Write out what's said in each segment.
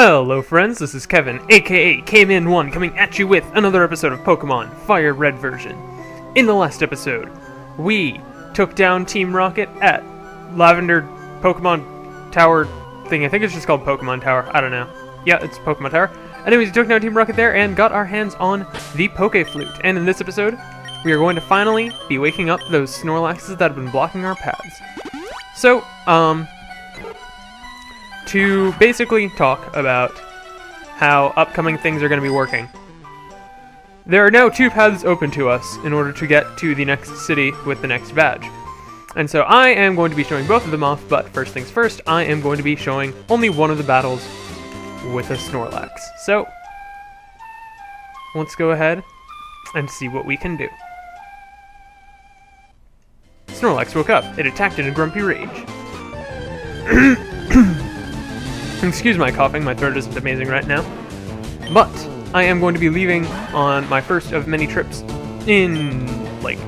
Hello friends, this is Kevin, aka K-Man1, coming at you with another episode of Pokemon FireRed version. In the last episode, we took down Team Rocket at Lavender Pokemon Tower thing. I think it's just called Pokemon Tower, I don't know. Yeah, it's Pokemon Tower. Anyways, we took down Team Rocket there and got our hands on the Poke Flute. And in this episode, we are going to finally be waking up those Snorlaxes that have been blocking our paths. So, to basically talk about how upcoming things are going to be working. There are now two paths open to us in order to get to the next city with the next badge. And so I am going to be showing both of them off, but first things first, I am going to be showing only one of the battles with a Snorlax. So, let's go ahead and see what we can do. Snorlax woke up. It attacked in a grumpy rage. Excuse my coughing, my throat isn't amazing right now. But I am going to be leaving on my first of many trips in, like,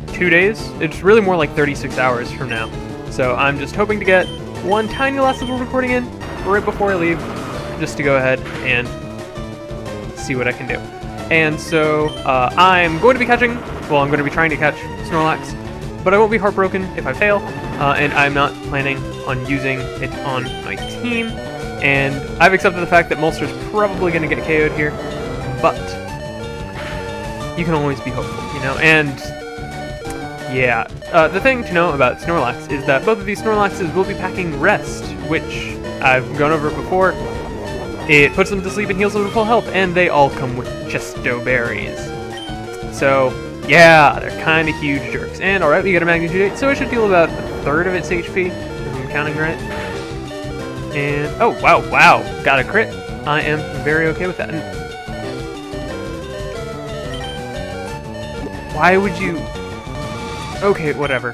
2 days. It's really more like 36 hours from now. So I'm just hoping to get one tiny last little recording in right before I leave, just to go ahead and see what I can do. And so I'm going to be I'm going to be trying to catch Snorlax, but I won't be heartbroken if I fail, and I'm not planning on using it on my team. And I've accepted the fact that Molster's probably going to get KO'd here, but you can always be hopeful, you know? And yeah, the thing to know about Snorlax is that both of these Snorlaxes will be packing Rest, which I've gone over it before. It puts them to sleep and heals them to full health, and they all come with Chesto Berries. So, yeah, they're kind of huge jerks. And alright, we get a Magnitude 8, so it should deal about a third of its HP, if I'm counting right. And, oh, wow, got a crit. I am very okay with that. And why would you... Okay, whatever.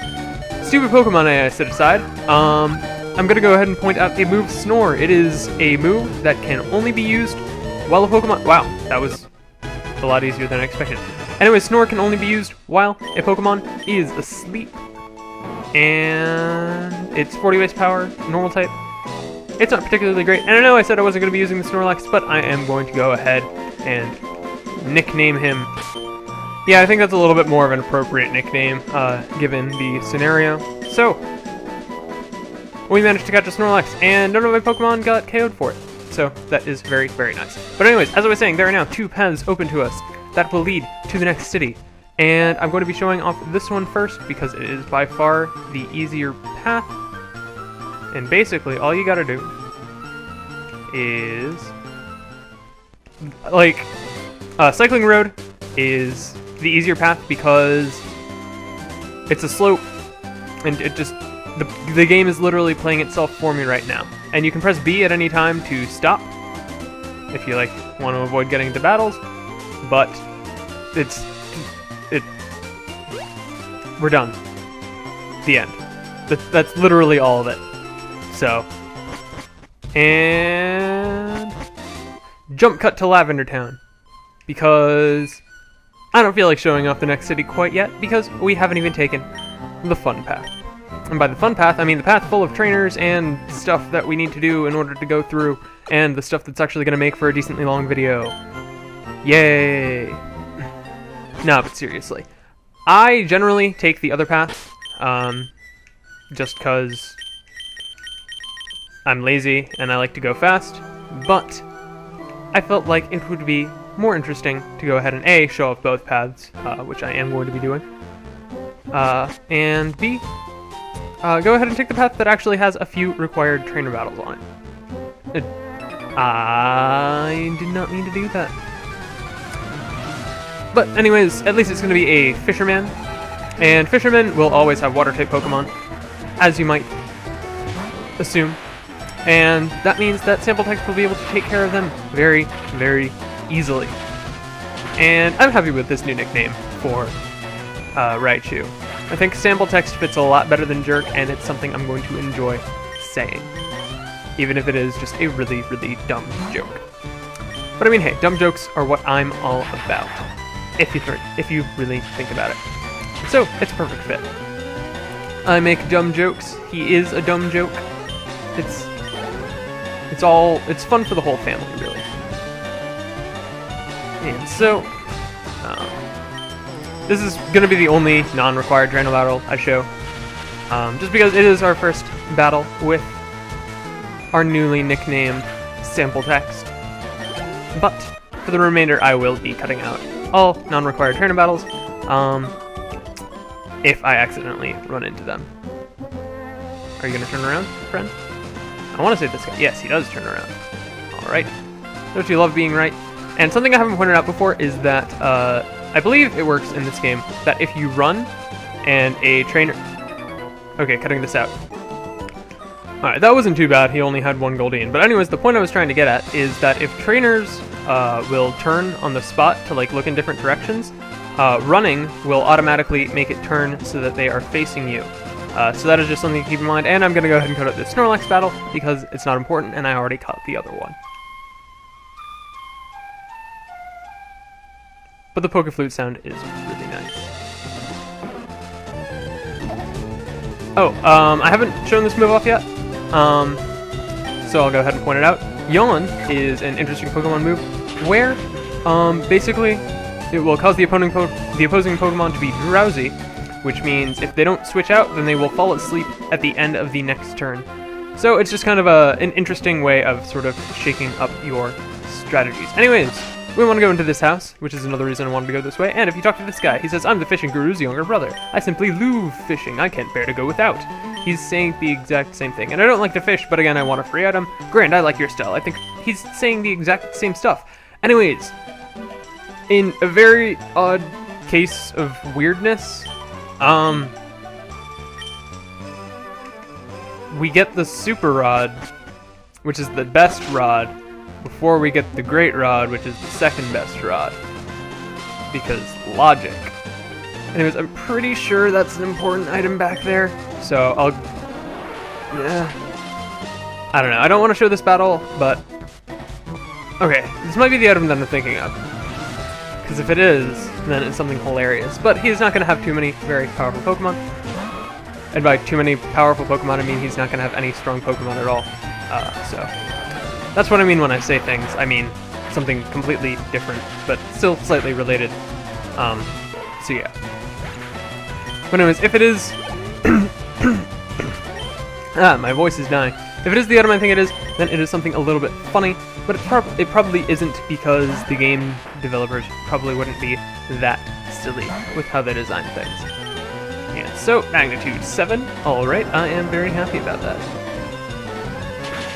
Stupid Pokemon AI set aside. I'm gonna go ahead and point out a move, Snore. It is a move that can only be used while a Pokemon... Wow, that was a lot easier than I expected. Anyway, Snore can only be used while a Pokemon is asleep. And it's 40 base power, normal type. It's not particularly great, and I know I said I wasn't going to be using the Snorlax, but I am going to go ahead and nickname him. Yeah, I think that's a little bit more of an appropriate nickname, given the scenario. So, we managed to catch a Snorlax, and none of my Pokemon got KO'd for it. So, that is very, very nice. But anyways, as I was saying, there are now two paths open to us that will lead to the next city. And I'm going to be showing off this one first, because it is by far the easier path. And basically, all you gotta do is, like, Cycling Road is the easier path because it's a slope, and it just, the game is literally playing itself for me right now. And you can press B at any time to stop, if you, like, want to avoid getting into battles, but we're done. The end. That's literally all of it. So, and jump cut to Lavender Town, because I don't feel like showing off the next city quite yet, because we haven't even taken the fun path. And by the fun path, I mean the path full of trainers and stuff that we need to do in order to go through, and the stuff that's actually going to make for a decently long video. Yay! No, but seriously. I generally take the other path, just because I'm lazy and I like to go fast, but I felt like it would be more interesting to go ahead and A, show off both paths, which I am going to be doing, and B, go ahead and take the path that actually has a few required trainer battles on it. I did not mean to do that. But anyways, at least it's going to be a Fisherman, and Fishermen will always have Water-type Pokemon, as you might assume. And that means that Sample Text will be able to take care of them very, very easily. And I'm happy with this new nickname for Raichu. I think Sample Text fits a lot better than Jerk, and it's something I'm going to enjoy saying. Even if it is just a really, really dumb joke. But I mean, hey, dumb jokes are what I'm all about. If you really think about it. So, it's a perfect fit. I make dumb jokes. He is a dumb joke. It's it's fun for the whole family, really. And so, this is going to be the only non-required trainer battle I show, just because it is our first battle with our newly nicknamed sample text. But for the remainder, I will be cutting out all non-required trainer battles, if I accidentally run into them. Are you going to turn around, friend? I want to say this guy. Yes, he does turn around. Alright. Don't you love being right? And something I haven't pointed out before is that, I believe it works in this game, that if you run and a trainer... Okay, cutting this out. Alright, that wasn't too bad. He only had 1 Goldine. But anyways, the point I was trying to get at is that if trainers will turn on the spot to like look in different directions, running will automatically make it turn so that they are facing you. So that is just something to keep in mind, and I'm going to go ahead and cut out this Snorlax battle because it's not important and I already cut the other one. But the Pokeflute sound is really nice. Oh, I haven't shown this move off yet, so I'll go ahead and point it out. Yawn is an interesting Pokemon move where, basically, it will cause the opposing Pokemon to be drowsy, which means if they don't switch out, then they will fall asleep at the end of the next turn. So it's just kind of an interesting way of sort of shaking up your strategies. Anyways, we want to go into this house, which is another reason I wanted to go this way, and if you talk to this guy, he says, I'm the fishing guru's younger brother. I simply love fishing. I can't bear to go without. He's saying the exact same thing, and I don't like to fish, but again, I want a free item. Grand, I like your style. I think he's saying the exact same stuff. Anyways, in a very odd case of weirdness, we get the Super Rod, which is the best rod, before we get the Great Rod, which is the second best rod. Because logic. Anyways, I'm pretty sure that's an important item back there, so I'll... yeah. I don't know, I don't want to show this battle, but... okay, this might be the item that I'm thinking of. Because if it is, then it's something hilarious. But he's not going to have too many very powerful Pokemon. And by too many powerful Pokemon, I mean he's not going to have any strong Pokemon at all. So that's what I mean when I say things. I mean something completely different, but still slightly related. So yeah. But anyways, if it is... my voice is dying. If it is the item I think it is, then it is something a little bit funny, but it probably isn't because the game developers probably wouldn't be that silly with how they design things. And so, magnitude 7, alright, I am very happy about that.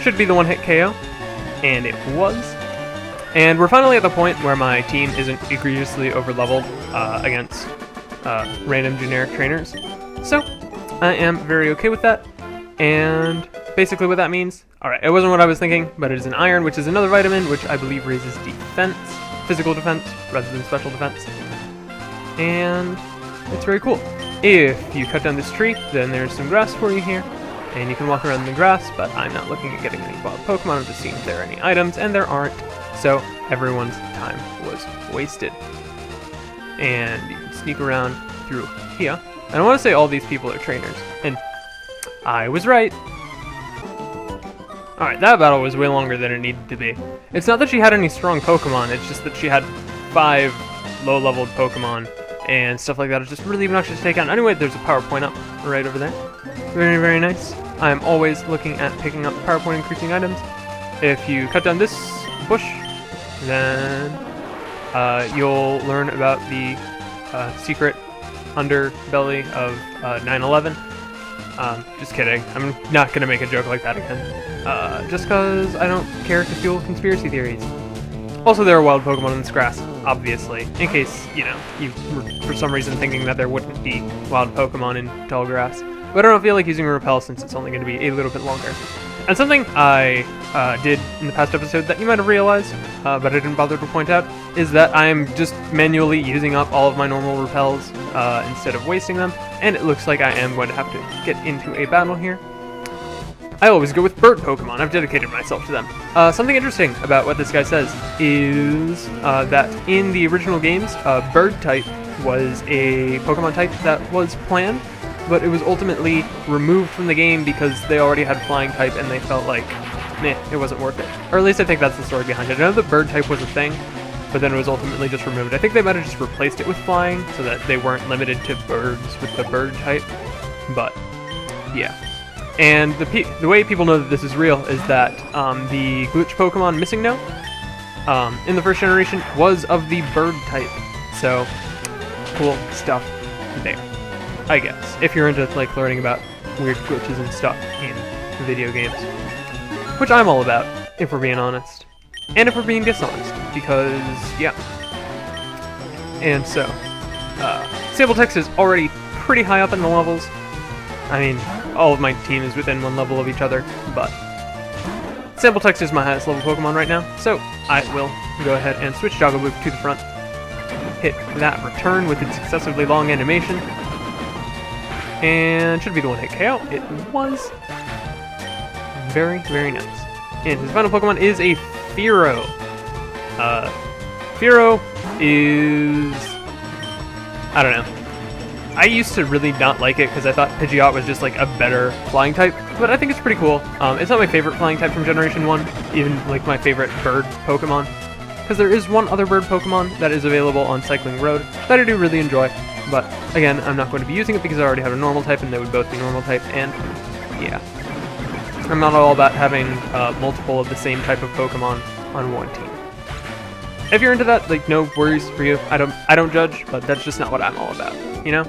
Should be the one-hit KO, and it was. And we're finally at the point where my team isn't egregiously overleveled against random generic trainers. So, I am very okay with that, and basically what that means, alright, it wasn't what I was thinking, but it is an iron, which is another vitamin, which I believe raises defense, physical defense, rather than special defense. And it's very cool. If you cut down this tree, then there's some grass for you here, and you can walk around in the grass, but I'm not looking at getting any wild Pokemon, I'm just seeing if there are any items, and there aren't, so everyone's time was wasted. And you can sneak around through here. And I want to say all these people are trainers, and I was right. Alright, that battle was way longer than it needed to be. It's not that she had any strong Pokemon, it's just that she had 5 low-leveled Pokemon, and stuff like that. It's just really obnoxious to take out. Anyway, there's a PowerPoint up right over there. Very, very nice. I'm always looking at picking up PowerPoint increasing items. If you cut down this bush, then you'll learn about the secret underbelly of 9/11. Just kidding. I'm not going to make a joke like that again. Just because I don't care to fuel conspiracy theories. Also, there are wild Pokemon in this grass, obviously, in case, you know, you were for some reason thinking that there wouldn't be wild Pokemon in tall grass. But I don't feel like using a Repel since it's only going to be a little bit longer. And something I did in the past episode that you might have realized, but I didn't bother to point out, is that I'm just manually using up all of my normal Repels instead of wasting them, and it looks like I am going to have to get into a battle here. I always go with bird Pokemon. I've dedicated myself to them. Something interesting about what this guy says is that in the original games, bird type was a Pokemon type that was planned, but it was ultimately removed from the game because they already had flying type and they felt like it wasn't worth it. Or at least I think that's the story behind it. I know the bird type was a thing, but then it was ultimately just removed. I think they might have just replaced it with flying so that they weren't limited to birds with the bird type, but yeah. And the way people know that this is real is that the glitch Pokemon Missing Note in the first generation was of the bird type, so cool stuff there, I guess, if you're into like learning about weird glitches and stuff in video games, which I'm all about, if we're being honest, and if we're being dishonest, because yeah. And so sample text is already pretty high up in the levels. I mean, all of my team is within one level of each other, but sample text is my highest level Pokemon right now, so I will go ahead and switch Joggle Move to the front, hit that return with its excessively long animation, and should be the one hit KO. It was. Very, very nice. And his final Pokemon is a Fearow. Fearow is... I don't know. I used to really not like it because I thought Pidgeot was just like a better flying type, but I think it's pretty cool. It's not my favorite flying type from Generation 1, even like my favorite bird Pokemon, because there is one other bird Pokemon that is available on Cycling Road that I do really enjoy, but again, I'm not going to be using it because I already have a normal type and they would both be normal type, and yeah. I'm not all about having multiple of the same type of Pokemon on one team. If you're into that, like, no worries for you. I don't judge, but that's just not what I'm all about, you know?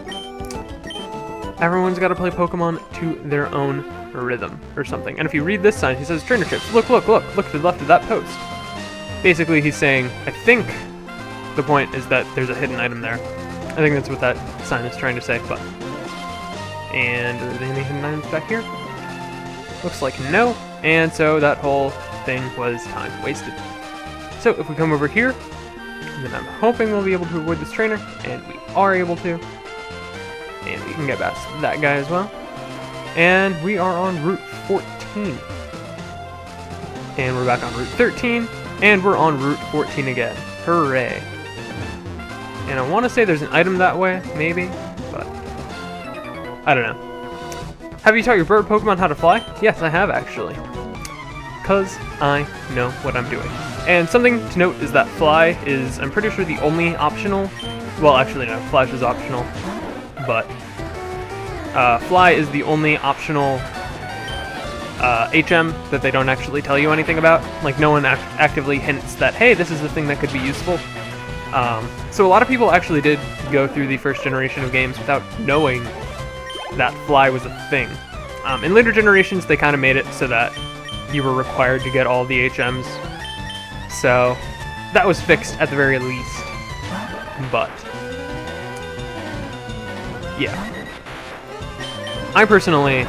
Everyone's got to play Pokemon to their own rhythm or something. And if you read this sign, he says, trainer chips, look to the left of that post. Basically, he's saying, I think the point is that there's a hidden item there. I think that's what that sign is trying to say, but... And are there any hidden items back here? Looks like no, and so that whole thing was time wasted. So if we come over here, then I'm hoping we'll be able to avoid this trainer, and we are able to. And we can get past that guy as well. And we are on Route 14. And we're back on Route 13, and we're on Route 14 again. Hooray. And I want to say there's an item that way, maybe, but I don't know. Have you taught your bird Pokemon how to fly? Yes, I have actually. Because I know what I'm doing. And something to note is that Fly is, I'm pretty sure, the only optional... Well, actually no, Flash is optional. But Fly is the only optional HM that they don't actually tell you anything about. Like, no one actively hints that, hey, this is the thing that could be useful. So a lot of people actually did go through the first generation of games without knowing that Fly was a thing. In later generations, they kind of made it so that you were required to get all the HMs. So that was fixed at the very least. But yeah. I personally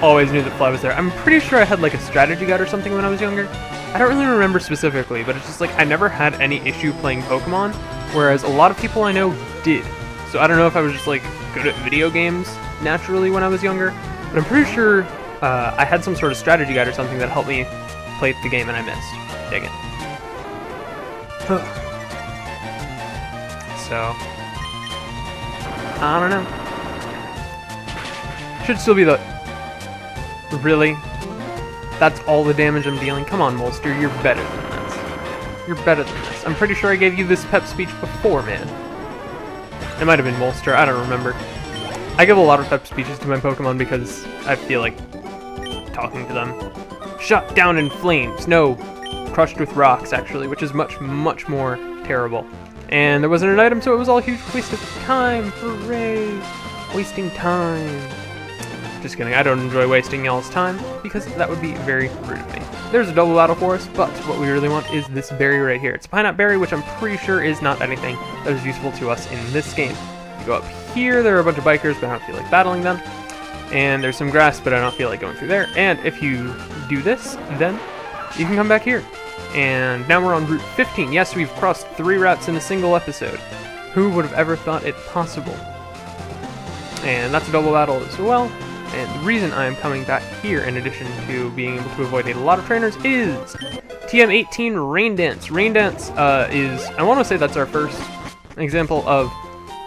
always knew that Fly was there. I'm pretty sure I had like a strategy guide or something when I was younger. I don't really remember specifically, but it's just like I never had any issue playing Pokemon, whereas a lot of people I know did. So I don't know if I was just like good at video games naturally when I was younger, but I'm pretty sure I had some sort of strategy guide or something that helped me play the game and I missed. Dang it. So, I don't know. Should still be the... Really? That's all the damage I'm dealing? Come on, Molster, you're better than this. You're better than this. I'm pretty sure I gave you this pep speech before, man. It might have been Molster, I don't remember. I give a lot of pep speeches to my Pokemon because I feel like talking to them. Shot down in flames. No, crushed with rocks, actually, which is much, much more terrible. And there wasn't an item, so it was all a huge waste of time. Hooray! Wasting time. Just kidding, I don't enjoy wasting y'all's time, because that would be very rude of me. There's a double battle for us, but what we really want is this berry right here. It's a Pineapple Berry, which I'm pretty sure is not anything that is useful to us in this game. You go up here, there are a bunch of bikers, but I don't feel like battling them. And there's some grass, but I don't feel like going through there. And if you do this, then you can come back here. And now we're on Route 15. Yes, we've crossed 3 routes in a single episode. Who would have ever thought it possible? And that's a double battle as well. And the reason I am coming back here, in addition to being able to avoid a lot of trainers, is TM18 Rain Dance. Rain Dance is, I want to say that's our first example of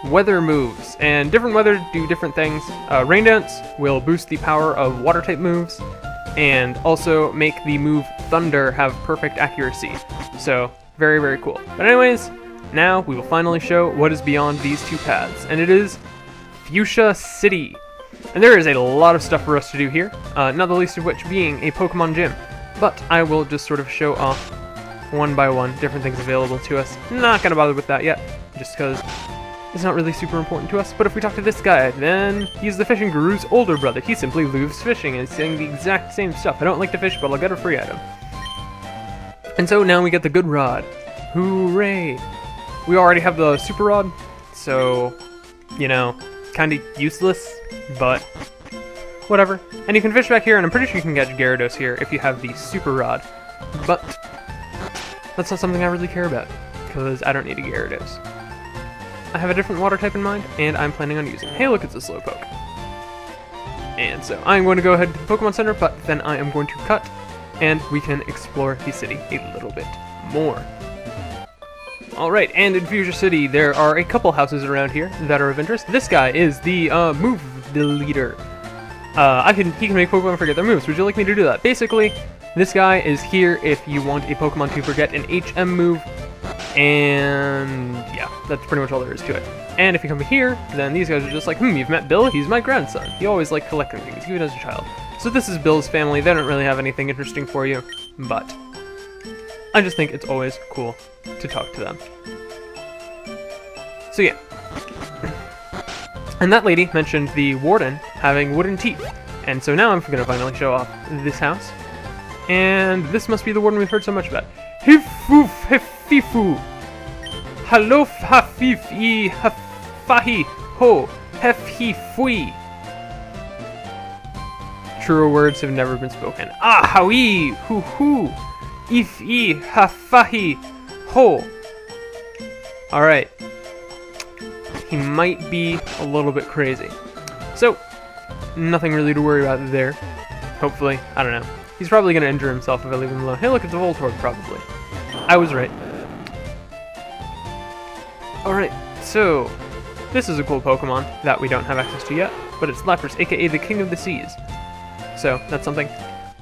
weather moves. And different weather do different things. Rain Dance will boost the power of water type moves. and also make the move Thunder have perfect accuracy. So, very, very cool. But anyways, now we will finally show what is beyond these two paths, and it is Fuchsia City. And there is a lot of stuff for us to do here, not the least of which being a Pokemon gym. But I will just sort of show off one by one different things available to us. Not gonna bother with that yet, just because it's not really super important to us. But if we talk to this guy, then he's the fishing guru's older brother. He simply loves fishing and is saying the exact same stuff. I don't like to fish, but I'll get a free item. And so now we get the good rod. Hooray! We already have the super rod, so, you know, kind of useless, but whatever. And you can fish back here, and I'm pretty sure you can catch Gyarados here if you have the super rod. But that's not something I really care about, because I don't need a Gyarados. I have a different water type in mind, and I'm planning on using. Hey, look, it's a Slowpoke. And so I'm going to go ahead to the Pokemon Center, but then I am going to cut, and we can explore the city a little bit more. Alright, and in Fuchsia City, there are a couple houses around here that are of interest. This guy is the move leader. He can make Pokemon forget their moves. Would you like me to do that? Basically, this guy is here if you want a Pokemon to forget an HM move, and yeah, that's pretty much all there is to it. And if you come here, then these guys are just like, you've met Bill? He's my grandson. He always liked collecting things, even as a child. So this is Bill's family. They don't really have anything interesting for you, but I just think it's always cool to talk to them. So yeah. And that lady mentioned the warden having wooden teeth. And so now I'm going to finally show off this house. And this must be the warden we've heard so much about. Hifoof hefifu. Halof hafif e hafahi ho hefhi fui. Truer words have never been spoken. Ah hawi hoo hoo. If e hafahi ho. Alright. He might be a little bit crazy. So, nothing really to worry about there. Hopefully. I don't know. He's probably going to injure himself if I leave him alone. Hey, look, it's a Voltorb, probably. I was right. Alright, so this is a cool Pokemon that we don't have access to yet, but it's Lapras, aka the King of the Seas. So, that's something.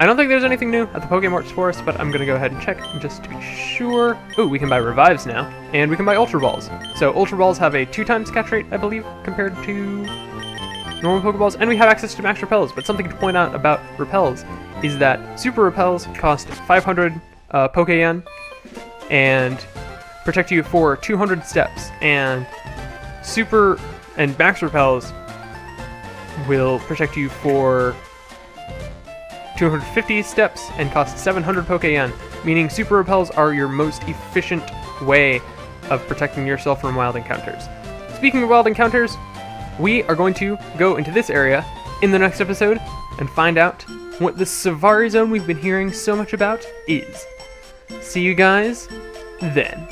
I don't think there's anything new at the Pokémarts for us, but I'm going to go ahead and check just to be sure. Ooh, we can buy Revives now, and we can buy Ultra Balls. So Ultra Balls have a 2x catch rate, I believe, compared to normal Pokeballs, and we have access to Max Repels, but something to point out about Repels is that Super Repels cost 500 Poké-Yen, and protect you for 200 steps, and Super and Max Repels will protect you for 250 steps and cost 700 Poké-Yen, meaning Super Repels are your most efficient way of protecting yourself from wild encounters. Speaking of wild encounters, we are going to go into this area in the next episode and find out what the Savari Zone we've been hearing so much about is. See you guys then.